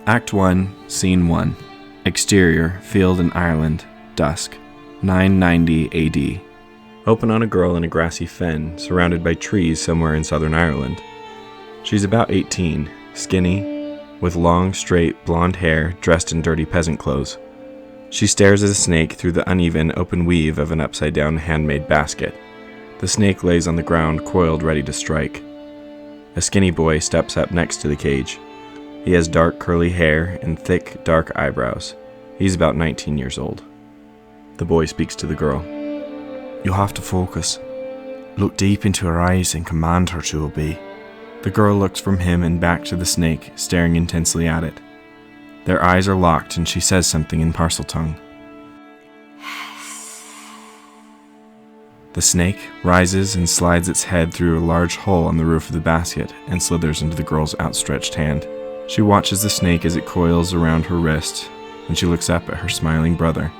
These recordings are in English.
Act 1, Scene 1. Exterior, field in Ireland, dusk, 990 AD. Open on a girl in a grassy fen, surrounded by trees somewhere in southern Ireland. She's about 18, skinny, with long, straight, blonde hair, dressed in dirty peasant clothes. She stares at a snake through the uneven, open weave of an upside-down handmade basket. The snake lays on the ground, coiled, ready to strike. A skinny boy steps up next to the cage. He has dark, curly hair and thick, dark eyebrows. He's about 19 years old. The boy speaks to the girl. You have to focus. Look deep into her eyes and command her to obey. The girl looks from him and back to the snake, staring intensely at it. Their eyes are locked and she says something in Parseltongue. The snake rises and slides its head through a large hole on the roof of the basket and slithers into the girl's outstretched hand. She watches the snake as it coils around her wrist, and she looks up at her smiling brother.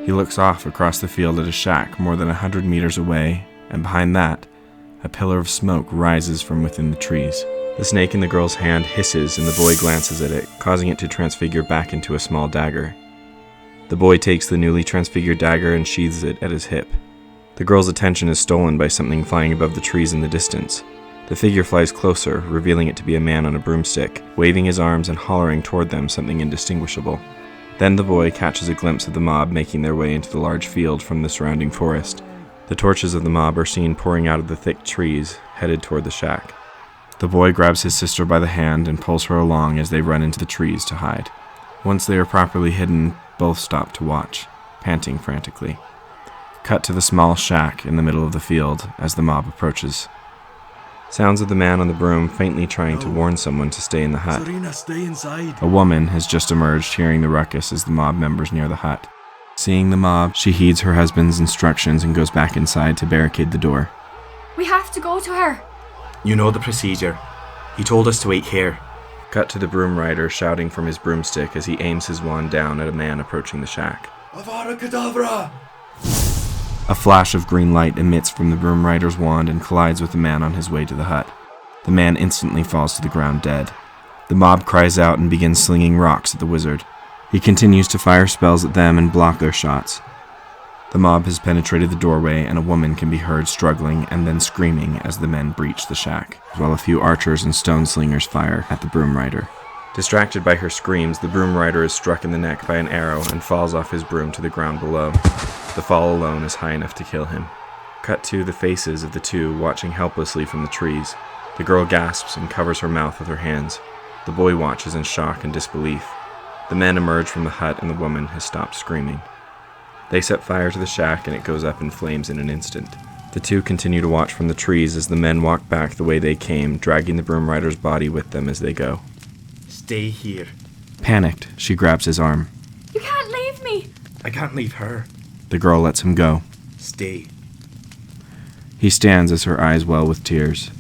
He looks off across the field at a shack more than 100 meters away, and behind that, a pillar of smoke rises from within the trees. The snake in the girl's hand hisses and the boy glances at it, causing it to transfigure back into a small dagger. The boy takes the newly transfigured dagger and sheathes it at his hip. The girl's attention is stolen by something flying above the trees in the distance. The figure flies closer, revealing it to be a man on a broomstick, waving his arms and hollering toward them something indistinguishable. Then the boy catches a glimpse of the mob making their way into the large field from the surrounding forest. The torches of the mob are seen pouring out of the thick trees, headed toward the shack. The boy grabs his sister by the hand and pulls her along as they run into the trees to hide. Once they are properly hidden, both stop to watch, panting frantically. Cut to the small shack in the middle of the field as the mob approaches. Sounds of the man on the broom faintly trying to warn someone to stay in the hut. Serena, stay inside. A woman has just emerged, hearing the ruckus as the mob members near the hut. Seeing the mob, she heeds her husband's instructions and goes back inside to barricade the door. We have to go to her. You know the procedure. He told us to wait here. Cut to the broom rider shouting from his broomstick as he aims his wand down at a man approaching the shack. Avada Kedavra! A flash of green light emits from the broom rider's wand and collides with the man on his way to the hut. The man instantly falls to the ground dead. The mob cries out and begins slinging rocks at the wizard. He continues to fire spells at them and block their shots. The mob has penetrated the doorway and a woman can be heard struggling and then screaming as the men breach the shack, while a few archers and stone slingers fire at the broom rider. Distracted by her screams, the broom rider is struck in the neck by an arrow and falls off his broom to the ground below. The fall alone is high enough to kill him. Cut to the faces of the two watching helplessly from the trees. The girl gasps and covers her mouth with her hands. The boy watches in shock and disbelief. The men emerge from the hut and the woman has stopped screaming. They set fire to the shack and it goes up in flames in an instant. The two continue to watch from the trees as the men walk back the way they came, dragging the broom rider's body with them as they go. Stay here. Panicked, she grabs his arm. You can't leave me. I can't leave her. The girl lets him go. Stay. He stands as her eyes well with tears.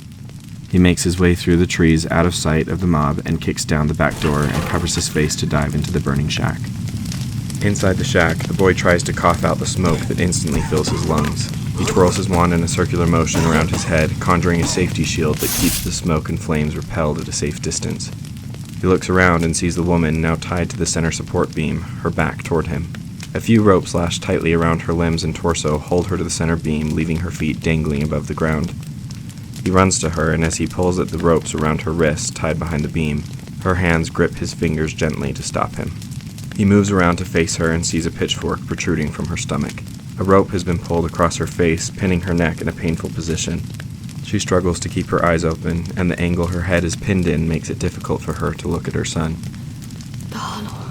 He makes his way through the trees out of sight of the mob and kicks down the back door and covers his face to dive into the burning shack. Inside the shack, the boy tries to cough out the smoke that instantly fills his lungs. He twirls his wand in a circular motion around his head, conjuring a safety shield that keeps the smoke and flames repelled at a safe distance. He looks around and sees the woman now tied to the center support beam, her back toward him. A few ropes lashed tightly around her limbs and torso hold her to the center beam, leaving her feet dangling above the ground. He runs to her, and as he pulls at the ropes around her wrists tied behind the beam, her hands grip his fingers gently to stop him. He moves around to face her and sees a pitchfork protruding from her stomach. A rope has been pulled across her face, pinning her neck in a painful position. She struggles to keep her eyes open, and the angle her head is pinned in makes it difficult for her to look at her son. The Hollow.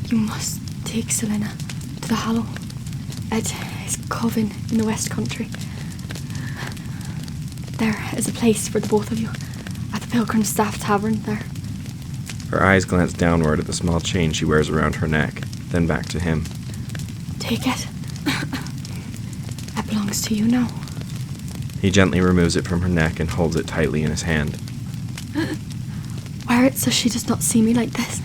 You must take Selena to the Hollow. It is Coven in the West Country. There is a place for the both of you at the Pilgrim Staff Tavern there. Her eyes glance downward at the small chain she wears around her neck, then back to him. Take it. It belongs to you now. He gently removes it from her neck and holds it tightly in his hand. Wear it so she does not see me like this.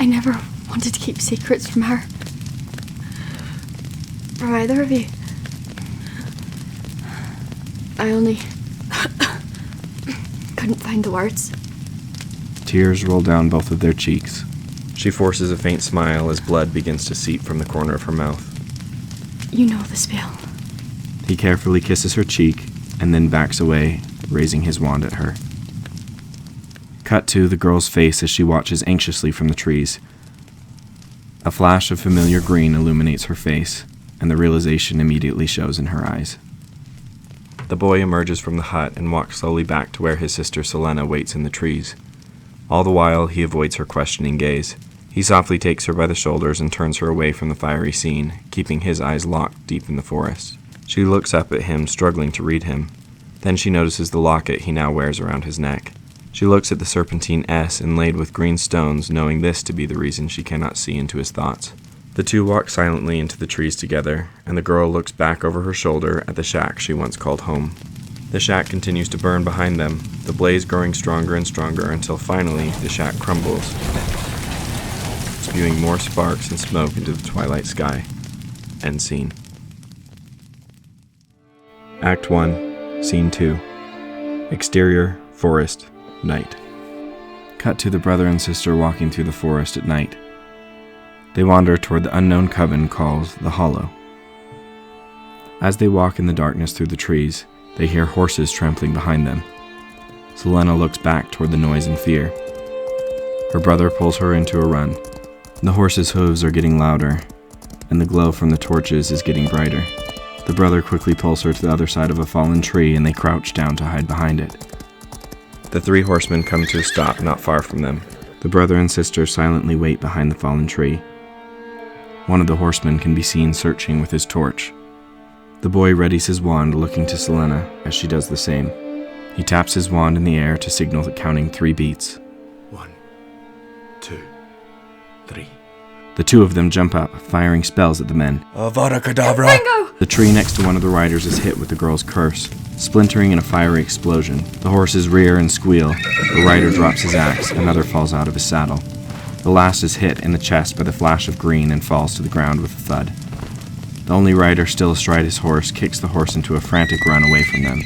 I never wanted to keep secrets from her. From either of you. I only couldn't find the words. Tears roll down both of their cheeks. She forces a faint smile as blood begins to seep from the corner of her mouth. You know the spell. He carefully kisses her cheek and then backs away, raising his wand at her. Cut to the girl's face as she watches anxiously from the trees. A flash of familiar green illuminates her face, and the realization immediately shows in her eyes. The boy emerges from the hut and walks slowly back to where his sister Selena waits in the trees. All the while, he avoids her questioning gaze. He softly takes her by the shoulders and turns her away from the fiery scene, keeping his eyes locked deep in the forest. She looks up at him, struggling to read him. Then she notices the locket he now wears around his neck. She looks at the serpentine S inlaid with green stones, knowing this to be the reason she cannot see into his thoughts. The two walk silently into the trees together, and the girl looks back over her shoulder at the shack she once called home. The shack continues to burn behind them, the blaze growing stronger and stronger until finally the shack crumbles, spewing more sparks and smoke into the twilight sky. End scene. Act 1, Scene 2. Exterior, forest, night. Cut to the brother and sister walking through the forest at night. They wander toward the unknown coven called the Hollow. As they walk in the darkness through the trees, they hear horses trampling behind them. Selena looks back toward the noise and fear. Her brother pulls her into a run. The horses' hooves are getting louder, and the glow from the torches is getting brighter. The brother quickly pulls her to the other side of a fallen tree, and they crouch down to hide behind it. The three horsemen come to a stop not far from them. The brother and sister silently wait behind the fallen tree. One of the horsemen can be seen searching with his torch. The boy readies his wand, looking to Selena as she does the same. He taps his wand in the air to signal the counting 3 beats. 1, 2, 3. The two of them jump up, firing spells at the men. Avada Kedavra! Bingo! The tree next to one of the riders is hit with the girl's curse, splintering in a fiery explosion. The horses rear and squeal. The rider drops his axe, another falls out of his saddle. The last is hit in the chest by the flash of green and falls to the ground with a thud. The only rider still astride his horse kicks the horse into a frantic run away from them.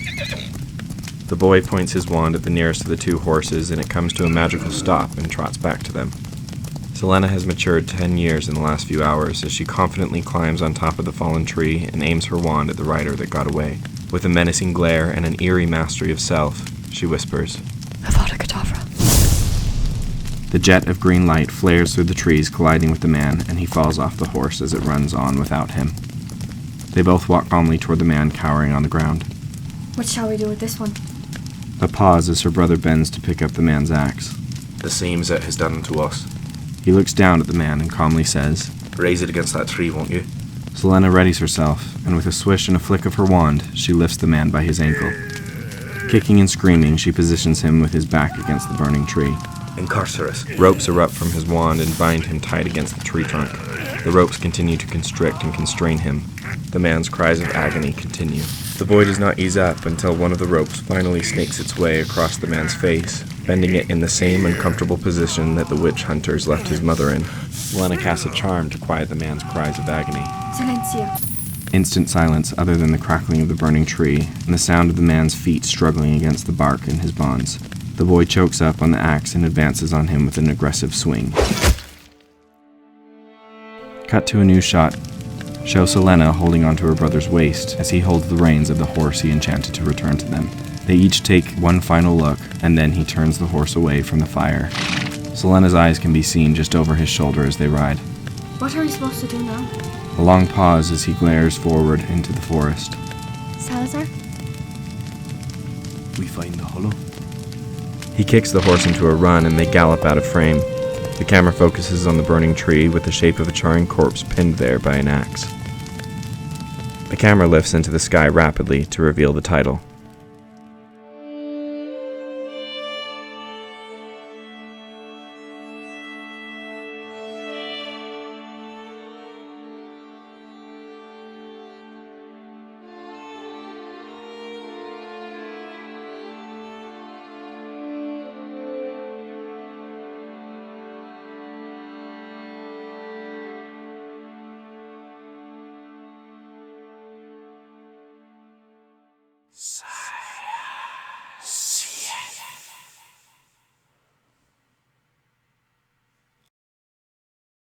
The boy points his wand at the nearest of the 2 horses, and it comes to a magical stop and trots back to them. Selena has matured 10 years in the last few hours as she confidently climbs on top of the fallen tree and aims her wand at the rider that got away. With a menacing glare and an eerie mastery of self, she whispers, Avada Kedavra. The jet of green light flares through the trees, colliding with the man, and he falls off the horse as it runs on without him. They both walk calmly toward the man cowering on the ground. What shall we do with this one? A pause as her brother bends to pick up the man's axe. The same as it has done to us. He looks down at the man and calmly says, Raise it against that tree, won't you? Selena readies herself, and with a swish and a flick of her wand, she lifts the man by his ankle. Kicking and screaming, she positions him with his back against the burning tree. Incarcerus. Ropes erupt from his wand and bind him tight against the tree trunk. The ropes continue to constrict and constrain him. The man's cries of agony continue. The boy does not ease up until one of the ropes finally snakes its way across the man's face, bending it in the same uncomfortable position that the witch hunters left his mother in. Selena casts a charm to quiet the man's cries of agony. Silencio. Instant silence other than the crackling of the burning tree and the sound of the man's feet struggling against the bark in his bonds. The boy chokes up on the axe and advances on him with an aggressive swing. Cut to a new shot. Show Selena holding onto her brother's waist as he holds the reins of the horse he enchanted to return to them. They each take one final look, and then he turns the horse away from the fire. Selena's eyes can be seen just over his shoulder as they ride. What are we supposed to do now? A long pause as he glares forward into the forest. Salazar? We find the hollow. He kicks the horse into a run and they gallop out of frame. The camera focuses on the burning tree with the shape of a charring corpse pinned there by an axe. The camera lifts into the sky rapidly to reveal the title. Silence.